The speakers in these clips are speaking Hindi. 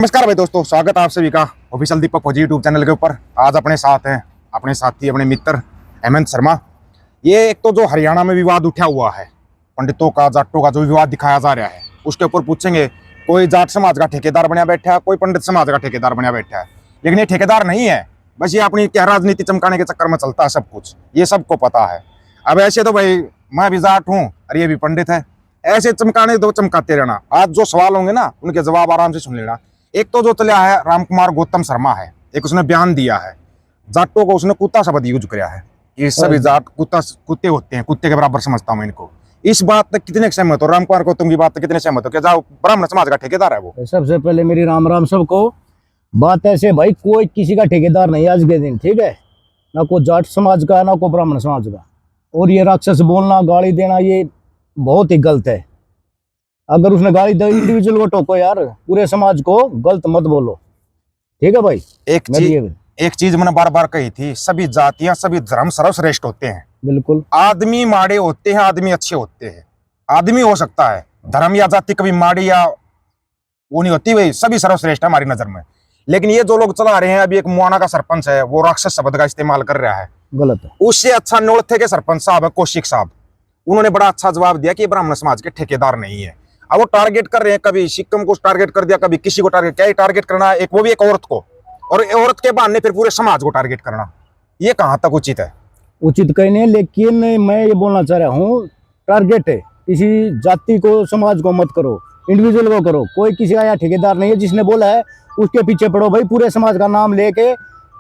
नमस्कार भाई दोस्तों, स्वागत है आप सभी का ऑफिशियल दीपक फौजी यूट्यूब चैनल के ऊपर। आज अपने साथ हैं अपने साथी अपने मित्र हेमंत शर्मा। ये एक तो जो हरियाणा में विवाद उठा हुआ है, पंडितों का जाटों का जो विवाद दिखाया जा रहा है, उसके ऊपर पूछेंगे। कोई जाट समाज का ठेकेदार बनया बैठा है, कोई पंडित समाज का ठेकेदार बनया बैठा है, लेकिन ये ठेकेदार नहीं है, बस ये अपनी क्या राजनीति चमकाने के चक्कर में चलता है सब कुछ, ये सबको पता है। अब ऐसे तो भाई मैं भी जाट हूँ और ये भी पंडित है, ऐसे चमकाने दो, चमकाते रहना। आज जो सवाल होंगे ना उनके जवाब आराम से सुन लेना। एक तो जो चला है रामकुमार गौतम शर्मा है, एक उसने बयान दिया है, जाटों को उसने कुत्ता शब्द यूज किया है कि सभी जाट कुत्ते होते हैं, कुत्ते के बराबर समझता हूं इनको। इस बात तक कितने सहमत हो? रामकुमार गौतम की बात तक कितने सहमत हो? क्या जाओ ब्राह्मण समाज का ठेकेदार है वो? सबसे पहले मेरी राम राम सबको। बात ऐसे भाई, कोई किसी का ठेकेदार नहीं आज के दिन, ठीक है? ना कोई जाट समाज का ना कोई ब्राह्मण समाज का। और ये राक्षस बोलना, गाली देना, ये बहुत ही गलत है। अगर उसने गाली दी इंडिविजुअल को टोको यार, पूरे समाज को गलत मत बोलो, ठीक है भाई? एक चीज मैंने बार बार कही थी, सभी जातियां सभी धर्म सर्वश्रेष्ठ होते हैं। बिल्कुल। आदमी माड़े होते हैं, आदमी अच्छे होते हैं। आदमी हो सकता है, धर्म या जाति कभी माड़ी या वो नहीं होती, भाई सभी सर्वश्रेष्ठ है हमारी नजर में। लेकिन ये जो लोग चला रहे हैं, अभी एक मुआना का सरपंच है, वो राक्षस शब्द का इस्तेमाल कर रहा है, गलत है। उससे अच्छा नोलथे के सरपंच साहब है कौशिक साहब, उन्होंने बड़ा अच्छा जवाब दिया कि ब्राह्मण समाज के ठेकेदार नहीं है। अब वो टारगेट कर रहे हैं, कभी सिक्किम को टारगेट कर दिया, कभी किसी को टारगेट, क्या टारगेट करना, एक वो भी एक औरत को, और औरत के बहाने फिर पूरे समाज को टारगेट करना, ये कहां तक उचित है? उचित कहीं नहीं, लेकिन मैं ये बोलना चाह रहा हूँ, टारगेट है किसी जाति को, समाज को मत करो, इंडिविजुअल को करो। कोई किसी का यहाँ ठेकेदार नहीं है, जिसने बोला है उसके पीछे पड़ो भाई। पूरे समाज का नाम लेके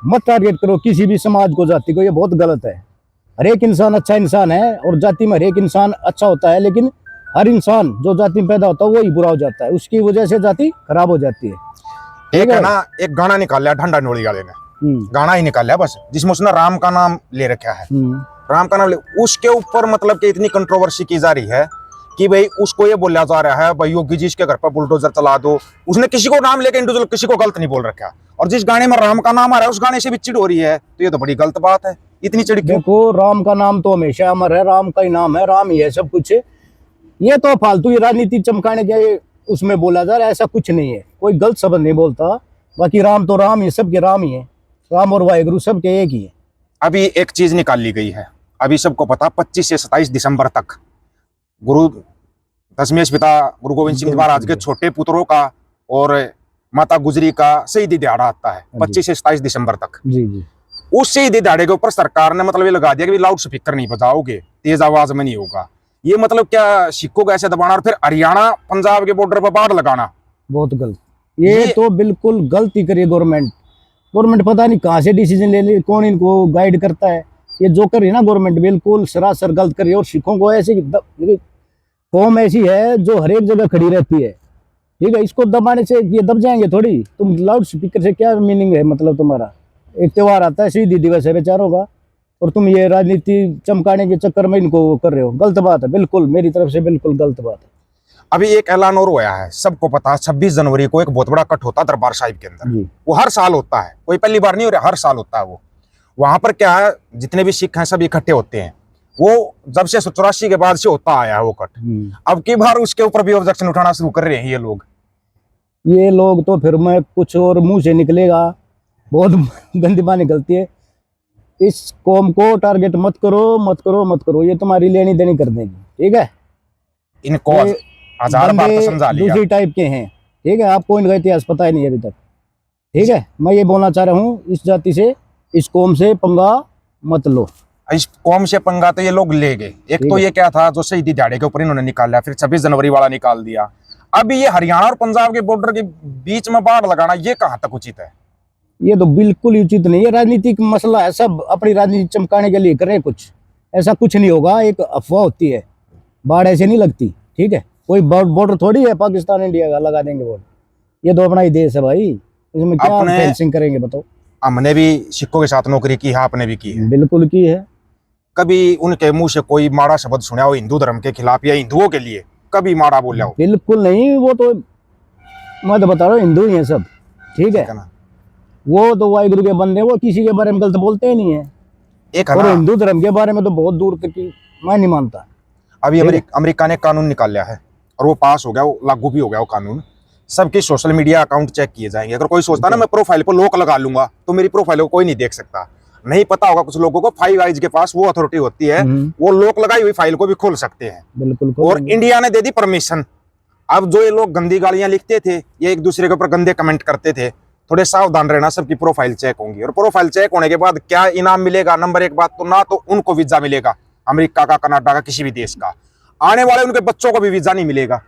मत टारगेट करो किसी भी समाज को, जाति को, ये बहुत गलत है। हर एक इंसान अच्छा इंसान है और जाति में हर एक इंसान अच्छा होता है, लेकिन हर इंसान जो जाति में पैदा होता है वही बुरा हो जाता है, उसकी वजह से जाति खराब हो जाती है। एक है ना, एक गाना निकाला ढंडा नोड़ी वाले ने, गाना ही निकाला बस, जिसमें उसने राम का नाम ले रखा है, राम का नाम ले, उसके ऊपर मतलब कि इतनी कंट्रोवर्सी की जा रही है कि भाई उसको ये बोला जा रहा है भाई योगी जी इसके घर पर बुलडोजर चला दो। उसने किसी को नाम लेके इंडिविजुअल किसी को गलत नहीं बोल रखा, और जिस गाने में राम का नाम आ रहा है उस गाने से भी चिढ़ हो रही है, तो ये तो बड़ी गलत बात है। इतनी चिढ़ क्यों? देखो, राम का नाम तो हमेशा अमर है, राम का ही नाम है, राम ही है सब कुछ। ये तो फालतू राजनीति चमकाने के उसमें बोला जा रहा है, ऐसा कुछ नहीं है, कोई गलत शब्द नहीं बोलता। बाकी राम तो राम ही, सबके राम ही है, राम और वाहेगुरु सबके एक ही है। अभी एक चीज निकाल ली गई है, अभी सबको पता, 25 से 27 दिसंबर तक गुरु दशमेश पिता गुरु गोविंद सिंह महाराज के छोटे पुत्रों का और माता गुजरी का शहीदी दिहाड़ा आता है 25 से 27 दिसंबर तक। जी जी। उस शहीदी दिहाड़े के ऊपर सरकार ने मतलब ये लगा दिया कि लाउड स्पीकर नहीं बजाओगे, तेज आवाज में नहीं होगा। ये मतलब क्या सिखों को ऐसे दबाना और फिर हरियाणा पंजाब के बॉर्डर पर बाढ़ लगाना, बहुत गलत। ये तो बिल्कुल गलती करी गवर्नमेंट पता नहीं कहाँ से डिसीजन ले ली, कौन इनको गाइड करता है। ये जो कर रही है ना गवर्नमेंट, बिल्कुल सरासर गलत कर रही है। और सिखों को ऐसी कौम ऐसी है जो हर एक जगह खड़ी रहती है, ठीक है? इसको दबाने से ये दब जाएंगे थोड़ी। तुम लाउड स्पीकर से क्या मीनिंग है? मतलब तुम्हारा एक त्योहार आता है, शहीदी दिवस है बेचारों का, और तुम ये राजनीति चमकाने के चक्कर में इनको कर रहे हो, गलत बात है, बिल्कुल मेरी तरफ से बिल्कुल गलत बात है। अभी एक ऐलान और हुआ है, सबको पता है 26 जनवरी को एक बहुत बड़ा कट होता है दरबार साहिब के अंदर। वो हर साल होता है, कोई पहली बार नहीं हो रहा, हर साल होता है वो। वहां पर क्या है, जितने भी सिख हैं सब इकट्ठे होते हैं। वो जब से 84 के बाद से होता आया है वो कट। अब की बार उसके ऊपर भी ऑब्जेक्शन उठाना शुरू कर रहे हैं ये लोग। तो फिर मैं कुछ और मुंह से निकलेगा, बहुत गंदी बात निकलती है। इस कौम को टारगेट मत करो, ये तुम्हारी लेनी देनी कर देगी, ठीक है? इनको 1000 बार तो समझा लिया। दूसरी टाइप के हैं, ठीक है? आपको इनका इतिहास पता ही नहीं अभी तक, ठीक है? मैं ये बोलना चाह रहा हूँ, इस जाति से, इस कौम से पंगा मत लो। इस कौम से पंगा तो ये लोग ले गए। एक तो ये क्या था जो शहीदी दिहाड़े के ऊपर इन्होंने निकाला, फिर 26 जनवरी वाला निकाल दिया। अभी ये हरियाणा और पंजाब के बॉर्डर के बीच में बाढ़ लगाना, ये कहाँ तक उचित है? ये तो बिल्कुल उचित नहीं है, राजनीतिक मसला है, सब अपनी राजनीति चमकाने के लिए कर रहे हैं कुछ। ऐसा कुछ नहीं होगा, एक अफवाह होती है, बाढ़ ऐसे नहीं लगती, ठीक है? कोई बॉर्डर थोड़ी है पाकिस्तान इंडिया का लगा देंगे बॉर्डर, ये तो अपना ही देश है भाई, इसमें क्या फेंसिंग करेंगे बताओ? हमने भी सिखों के साथ नौकरी की है, आपने भी की है। बिल्कुल की है। कभी उनके मुंह से कोई माड़ा शब्द सुना हो हिंदू धर्म के खिलाफ या हिंदुओं के लिए? कभी माड़ा बोला हो? बिल्कुल नहीं, वो तो मैं तो बता रहा हूँ, हिंदू ही है सब, ठीक है ना? वो तो वाहिगुरु के बंदे, वो किसी के बारे में गलत बोलते ही नहीं है। एक और हिंदू धर्म के बारे में तो बहुत दूर तक की मैं नहीं मानता। अभी अमेरिका ने कानून निकाला है और वो पास हो गया, वो लागू भी हो गया वो कानून। सबकी सोशल मीडिया अकाउंट चेक किए जाएंगे। अगर कोई सोचता है ना मैं प्रोफाइल पर लॉक लगा लूंगा तो मेरी प्रोफाइल को कोई नहीं देख सकता। नहीं पता होगा कुछ लोगों को, 5 आईज के पास वो अथॉरिटी होती है, वो लॉक लगाई हुई फाइल को भी खोल सकते हैं। बिल्कुल और इंडिया ने दे दी परमिशन। अब जो ये लोग गंदी गालियां लिखते थे, ये एक दूसरे के ऊपर गंदे कमेंट करते थे, थोड़े सावधान रहना, सबकी प्रोफाइल चेक होंगी। और प्रोफाइल चेक होने के बाद क्या इनाम मिलेगा? नंबर एक बात तो ना तो उनको वीजा मिलेगा अमेरिका का, कनाडा का, किसी भी देश का, आने वाले उनके बच्चों को भी वीजा नहीं मिलेगा।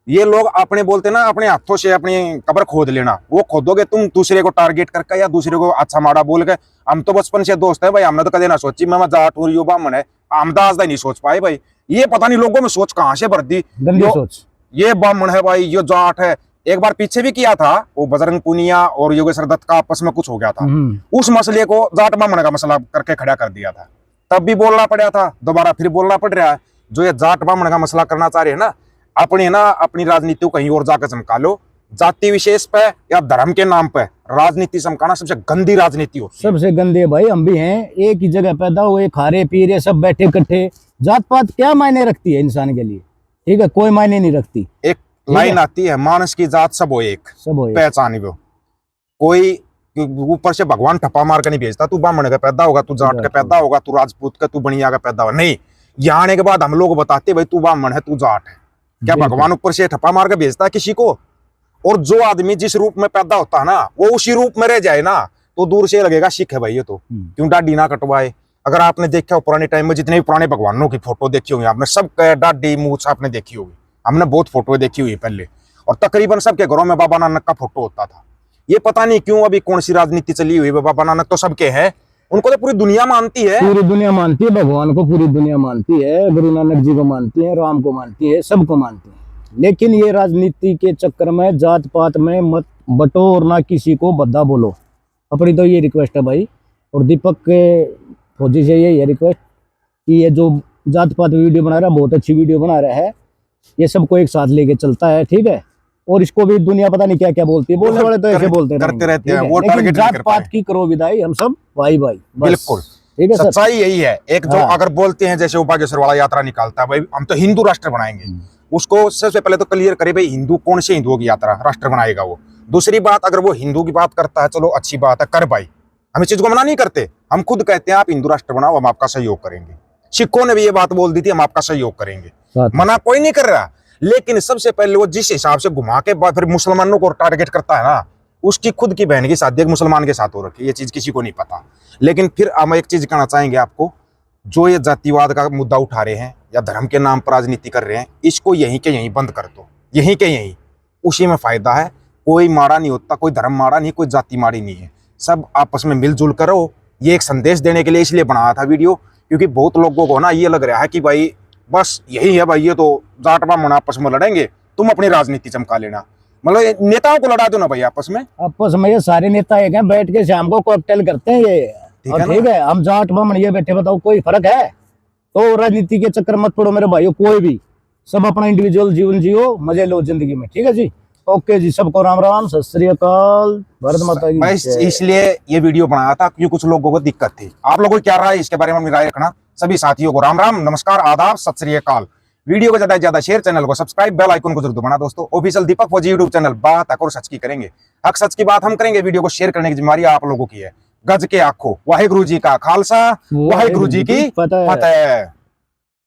ये लोग अपने बोलते ना अपने हाथों से अपनी कब्र खोद लेना, वो खोदोगे तुम दूसरे को टारगेट करके या दूसरे को अच्छा माड़ा बोल के। हम तो बचपन से दोस्त है भाई, हमने तो कदे ना सोची मैं जाट हूँ, युवा मन है, हम तो आज तक नहीं सोच पाए भाई। ये पता नहीं लोगों में सोच कहाँ से भर दी, सोच ये ब्राह्मण है भाई, ये जाट है। एक बार पीछे भी किया था, वो बजरंग पुनिया और योगेश्वर दत्त का आपस में कुछ हो गया था, उस मसले को जाट ब्राह्मण का मसला करके खड़ा कर दिया था। तब भी बोलना पड़ा था, दोबारा फिर बोलना पड़ रहा है। जो ये जाट ब्राह्मण का मसला करना चाह रहे हैं ना, अपनी राजनीति को कहीं और जाकर चमका लो। जाति विशेष पे या धर्म के नाम पे राजनीति चमकाना सबसे गंदी राजनीति होती है। सबसे गंदी है भाई। हम भी हैं, एक ही जगह पैदा हुए, खा रहे पी रहे, सब बैठे इकट्ठे। जात पात क्या मायने रखती है इंसान के लिए? ठीक है, कोई मायने नहीं रखती। एक लाइन आती है, मानस की जात सब हो एक, पहचान वो। कोई ऊपर से भगवान ठप्पा मार के नहीं भेजता तू ब्राह्मण का पैदा होगा, तू जाट का पैदा होगा, तू राजपूत का, तू बनिया का पैदा होगा। नहीं, यहाँ आने के बाद हम लोग बताते भाई तू ब्राह्मण है, तू जाट है। क्या भगवान ऊपर से ठप्पा मार के भेजता है किसी को? और जो आदमी जिस रूप में पैदा होता है ना, वो उसी रूप में रह जाए ना, तो दूर से लगेगा सिख है भाई ये तो, क्यों दाढ़ी ना कटवाए। अगर आपने देखा हो पुराने टाइम में जितने भी पुराने भगवानों की फोटो देखी होगी आपने, सब दाढ़ी मूछ आपने देखी होगी, हमने बहुत फोटो देखी हुई पहले। और तकरीबन सबके घरों में बाबा नानक का फोटो होता था। ये पता नहीं क्यों अभी कौन सी राजनीति चली हुई है, बाबा नानक तो सबके है, उनको तो पूरी दुनिया मानती है। पूरी दुनिया मानती है भगवान को, पूरी दुनिया मानती है, गुरु नानक जी को मानती है, राम को मानती है, सबको मानती है। लेकिन ये राजनीति के चक्कर में जात पात में मत बटो और ना किसी को बद्दा बोलो। अपनी तो ये रिक्वेस्ट है भाई। और दीपक के फौजी से ये रिक्वेस्ट कि ये जो जात पात वीडियो बना रहा है, बहुत अच्छी वीडियो बना रहा है, ये सबको एक साथ लेके चलता है, ठीक है। और इसको भी दुनिया पता नहीं क्या क्या बोलती है, बोलने वाले तो ऐसे बोलते रहते हैं, वो टारगेट जात पात की करो विदाई, हम सब भाई भाई, बिल्कुल ठीक है। सच्चाई यही है। एक जो अगर बोलते हैं जैसे वो बागेश्वर वाला यात्रा निकालता है भाई, हम तो हिंदू राष्ट्र बनाएंगे, उसको सबसे पहले तो क्लियर करे भाई हिंदू कौन से हिंदुओं की यात्रा राष्ट्र बनाएगा वो। दूसरी बात, अगर वो हिंदू की बात करता है चलो अच्छी बात है, कर भाई, हम इस चीज को मना नहीं करते, हम खुद कहते हैं आप हिंदू राष्ट्र बनाओ, हम आपका सहयोग करेंगे। सिखों ने भी ये बात बोल दी थी, हम आपका सहयोग करेंगे, मना कोई नहीं कर रहा। लेकिन सबसे पहले वो जिस हिसाब से घुमा के बाद फिर मुसलमानों को टारगेट करता है ना, उसकी खुद की बहन की शादी एक मुसलमान के साथ हो रखी, ये चीज किसी को नहीं पता। लेकिन फिर हम एक चीज कहना चाहेंगे आपको, जो ये जातिवाद का मुद्दा उठा रहे हैं या धर्म के नाम पर राजनीति कर रहे हैं, इसको यहीं के यहीं बंद कर दो, यहीं के यहीं, उसी में फायदा है। कोई माड़ा नहीं होता, कोई धर्म माड़ा नहीं, कोई जाति माड़ी नहीं है, सब आपस में मिलजुल कर रहो। ये एक संदेश देने के लिए इसलिए बनाया था वीडियो, क्योंकि बहुत लोगों को ना ये लग रहा है कि भाई बस यही है भाई, ये तो जाट ब्राह्मण आपस में लड़ेंगे, तुम अपनी राजनीति चमका लेना। मतलब नेताओं को लड़ा दो ना भाई आपस में ये सारे नेता एक हैं, बैठ के शाम को कॉकटेल करते हैं ये, ठीक है। हम जाट ब्राह्मण ये बैठे, बताओ कोई फर्क है? तो राजनीति के चक्कर मत पड़ो मेरे भाइयों, कोई भी, सब अपना इंडिविजुअल जीवन जियो, मजे लो जिंदगी में, ठीक है जी। ओके जी, सबको राम राम, सत श्री अकाल, भारत माता की। इसलिए ये वीडियो बनाया था क्योंकि कुछ लोगों को दिक्कत थी। आप लोगों को क्या राय इसके बारे में राय रखना। सभी साथियों को राम राम, नमस्कार, आदाब, सत श्री अकाल। वीडियो को ज्यादा से ज्यादा शेयर, चैनल को सब्सक्राइब, बेल आइकन को जरूर दबाना दोस्तों। ऑफिशियल दीपक फौजी यूट्यूब चैनल, बात हक और सच की करेंगे, हक सच की बात हम करेंगे। वीडियो को शेयर करने की जिम्मेदारी आप लोगों की है। गज के आखो, वाहिगुरु जी का खालसा, वाहिगुरु जी की फतेह।